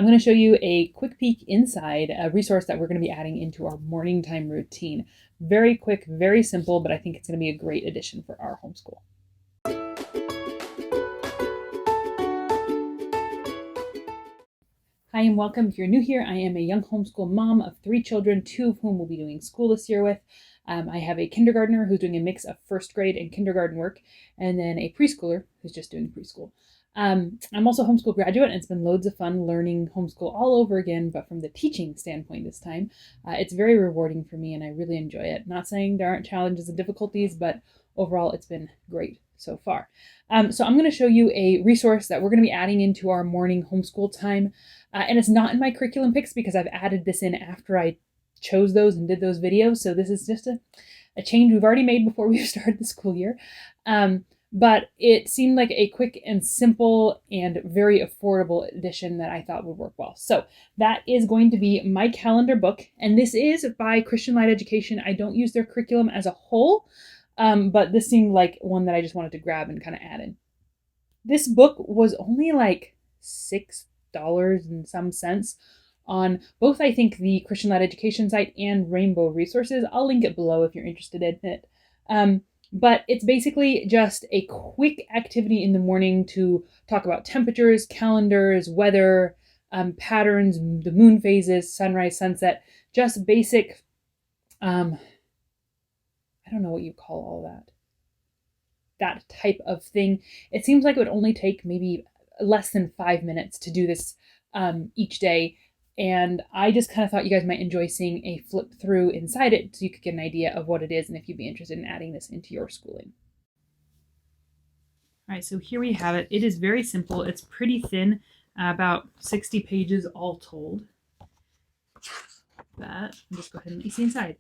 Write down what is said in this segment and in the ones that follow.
I'm going to show you a quick peek inside a resource that we're going to be adding into our morning time routine. Very quick, very simple, but I think it's going to be a great addition for our homeschool. Hi and welcome. If you're new here, I am a young homeschool mom of 3 children, 2 of whom will be doing school this year with. I have a kindergartner who's doing a mix of first grade and kindergarten work, and then a preschooler who's just doing preschool. I'm also a homeschool graduate, and it's been loads of fun learning homeschool all over again, but from the teaching standpoint this time. It's very rewarding for me, and I really enjoy it. Not saying there aren't challenges and difficulties, but overall it's been great so far. So I'm going to show you a resource that we're going to be adding into our morning homeschool time. And it's not in my curriculum picks because I've added this in after I chose those and did those videos. So this is just a change we've already made before we started the school year. But it seemed like a quick and simple and very affordable addition that I thought would work well. So that is going to be my calendar book. And this is by Christian Light Education. I don't use their curriculum as a whole, but this seemed like one that I just wanted to grab and kind of add in. This book was only like $6 and some cents on both, I think, the Christian Light Education site and Rainbow Resources. I'll link it below if you're interested in it. But it's basically just a quick activity in the morning to talk about temperatures, calendars, weather, patterns, the moon phases, sunrise, sunset, just basic, I don't know what you call all that type of thing. It seems like it would only take maybe less than 5 minutes to do this each day. And I just kind of thought you guys might enjoy seeing a flip through inside it so you could get an idea of what it is and if you'd be interested in adding this into your schooling. All right, so here we have it. It is very simple. It's pretty thin, about 60 pages all told. But I'll just go ahead and let you see inside.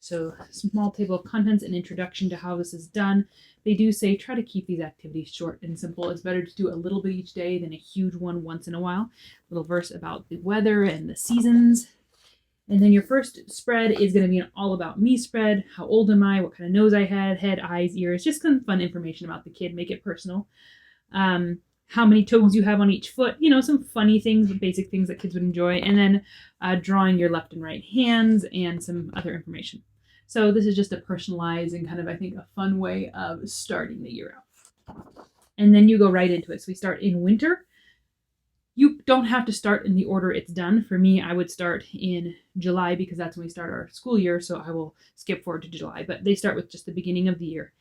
So small table of contents, an introduction to how this is done. They do say try to keep these activities short and simple. It's better to do a little bit each day than a huge one once in a while. A little verse about the weather and the seasons. And then your first spread is going to be an all about me spread. How old am I? What kind of nose I had, head, eyes, ears. Just some fun information about the kid. Make it personal. How many toes you have on each foot. You know, some funny things, basic things that kids would enjoy. And then drawing your left and right hands and some other information. So this is just a personalized and kind of, I think, a fun way of starting the year out. And then you go right into it. So we start in winter. You don't have to start in the order it's done. For me, I would start in July because that's when we start our school year. So I will skip forward to July. But they start with just the beginning of the year.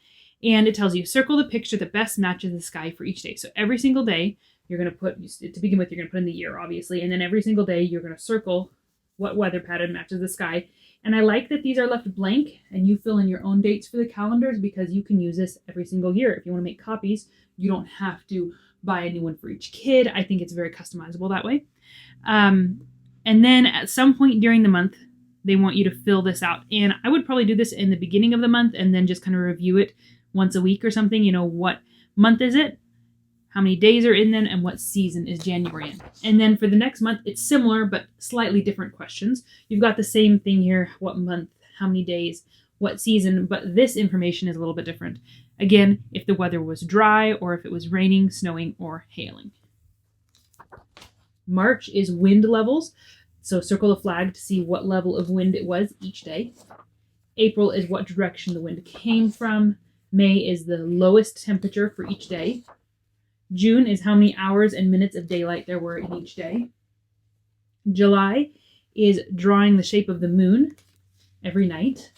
And it tells you, circle the picture that best matches the sky for each day. So every single day, you're going to put, to begin with, you're going to put in the year, obviously. And then every single day, you're going to circle what weather pattern matches the sky. And I like that these are left blank and you fill in your own dates for the calendars because you can use this every single year. If you want to make copies, you don't have to buy a new one for each kid. I think it's very customizable that way. And then at some point during the month, they want you to fill this out. And I would probably do this in the beginning of the month and then just kind of review it once a week or something. You know, what month is it? How many days are in then, and what season is January in. And then for the next month, it's similar, but slightly different questions. You've got the same thing here, what month, how many days, what season, but this information is a little bit different. Again, if the weather was dry, or if it was raining, snowing, or hailing. March is wind levels, so circle the flag to see what level of wind it was each day. April is what direction the wind came from. May is the lowest temperature for each day. June is how many hours and minutes of daylight there were in each day. July is drawing the shape of the moon every night.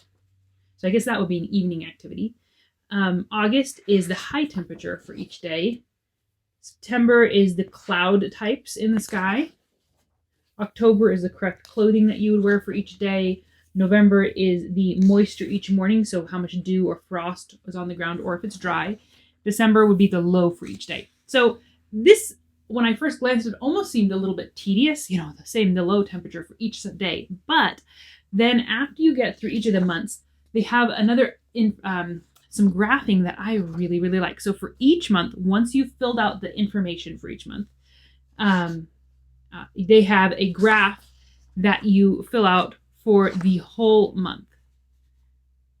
So I guess that would be an evening activity. August is the high temperature for each day. September is the cloud types in the sky. October is the correct clothing that you would wear for each day. November is the moisture each morning, so how much dew or frost was on the ground, or if it's dry. December would be the low for each day. So this, when I first glanced, it almost seemed a little bit tedious, you know, the low temperature for each day. But then after you get through each of the months, they have another, some graphing that I really, really like. So for each month, once you've filled out the information for each month, they have a graph that you fill out for the whole month.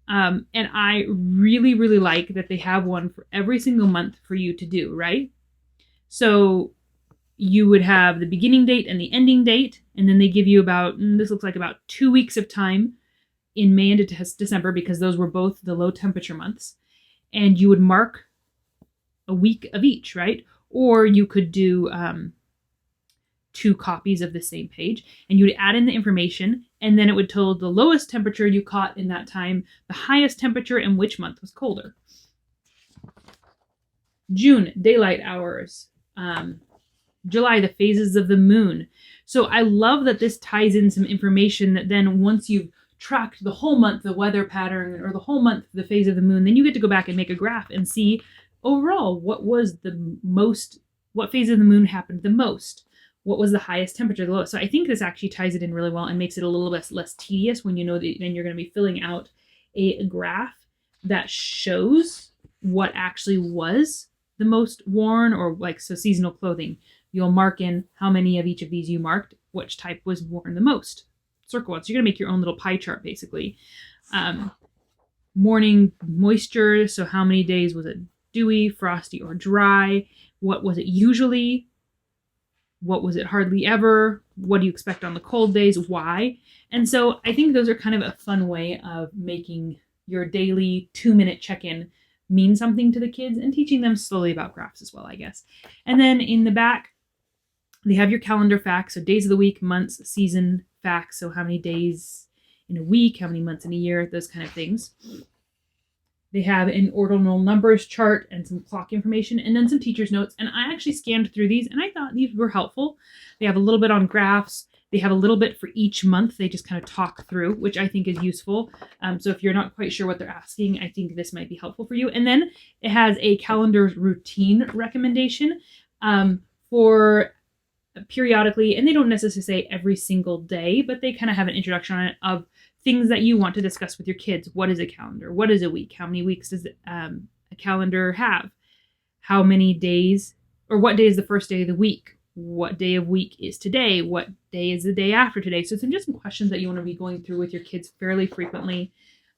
And I really, really like that they have one for every single month for you to do, right? So you would have the beginning date and the ending date, and then they give you about, this looks like about 2 weeks of time in May and December, because those were both the low temperature months. And you would mark a week of each, right? Or you could do 2 copies of the same page, and you would add in the information, and then it would tell the lowest temperature you caught in that time, the highest temperature, and which month was colder. June, daylight hours. July, the phases of the moon. So I love that this ties in some information that then once you've tracked the whole month, the weather pattern, or the whole month, the phase of the moon, then you get to go back and make a graph and see overall what phase of the moon happened the most, what was the highest temperature, the lowest. So I think this actually ties it in really well and makes it a little bit less tedious when you know that then you're going to be filling out a graph that shows what actually was the most worn, or like, so seasonal clothing, you'll mark in how many of each of these you marked, which type was worn the most. Circle it. So you're going to make your own little pie chart, basically. Morning moisture, so how many days was it dewy, frosty, or dry? What was it usually? What was it hardly ever? What do you expect on the cold days? Why? And so I think those are kind of a fun way of making your daily 2-minute check-in mean something to the kids and teaching them slowly about graphs as well, I guess. And then in the back, they have your calendar facts, so days of the week, months, season facts, so how many days in a week, how many months in a year, those kind of things. They have an ordinal numbers chart and some clock information, and then some teacher's notes. And I actually scanned through these, and I thought these were helpful. They have a little bit on graphs. They have a little bit for each month. They just kind of talk through, which I think is useful. So if you're not quite sure what they're asking, I think this might be helpful for you. And then it has a calendar routine recommendation for periodically, and they don't necessarily say every single day, but they kind of have an introduction on it of things that you want to discuss with your kids. What is a calendar? What is a week? How many weeks does a calendar have? How many days, or what day is the first day of the week? What day of week is today? What day is the day after today? So some questions that you want to be going through with your kids fairly frequently.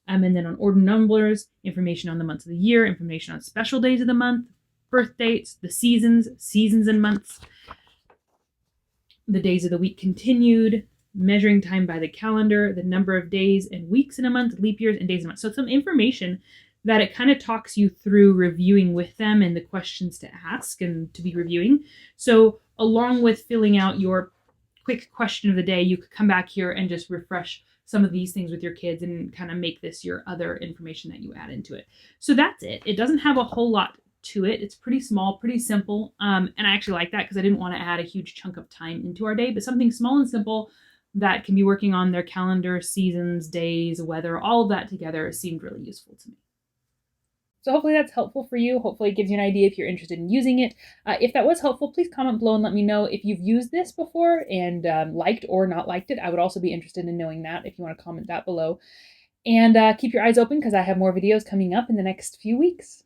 And then on ordinal numbers, information on the months of the year, information on special days of the month, birth dates, the seasons and months, the days of the week continued, measuring time by the calendar, the number of days and weeks in a month, leap years and days in a month. So some information that it kind of talks you through reviewing with them and the questions to ask and to be reviewing. So along with filling out your quick question of the day, you could come back here and just refresh some of these things with your kids and kind of make this your other information that you add into it. So that's it. It doesn't have a whole lot to it. It's pretty small, pretty simple. And I actually like that because I didn't want to add a huge chunk of time into our day, but something small and simple that can be working on their calendar, seasons, days, weather, all of that together seemed really useful to me. So hopefully that's helpful for you. Hopefully it gives you an idea if you're interested in using it. If that was helpful, please comment below and let me know if you've used this before and liked or not liked it. I would also be interested in knowing that if you want to comment that below. And keep your eyes open because I have more videos coming up in the next few weeks.